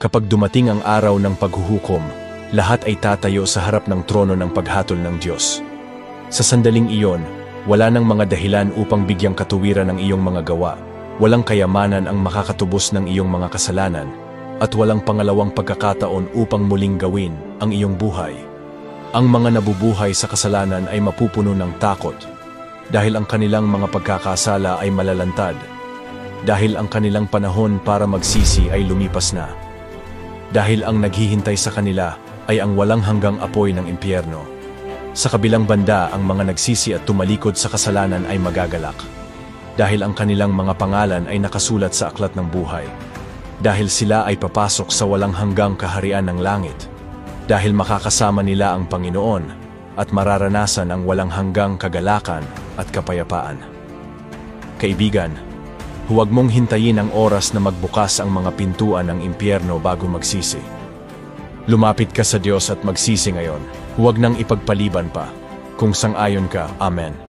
Kapag dumating ang araw ng paghuhukom, lahat ay tatayo sa harap ng trono ng paghatol ng Diyos. Sa sandaling iyon, wala nang mga dahilan upang bigyang katuwiran ang iyong mga gawa, walang kayamanan ang makakatubos ng iyong mga kasalanan, at walang pangalawang pagkakataon upang muling gawin ang iyong buhay. Ang mga nabubuhay sa kasalanan ay mapupuno ng takot, dahil ang kanilang mga pagkakasala ay malalantad, dahil ang kanilang panahon para magsisi ay lumipas na, dahil ang naghihintay sa kanila ay ang walang hanggang apoy ng impyerno. Sa kabilang banda, ang mga nagsisi at tumalikod sa kasalanan ay magagalak, dahil ang kanilang mga pangalan ay nakasulat sa aklat ng buhay, dahil sila ay papasok sa walang hanggang kaharian ng langit, dahil makakasama nila ang Panginoon at mararanasan ang walang hanggang kagalakan at kapayapaan. Kaibigan, huwag mong hintayin ang oras na magbukas ang mga pintuan ng impyerno bago magsisi. Lumapit ka sa Diyos at magsisi ngayon. Huwag nang ipagpaliban pa. Kung sang-ayon ka, Amen.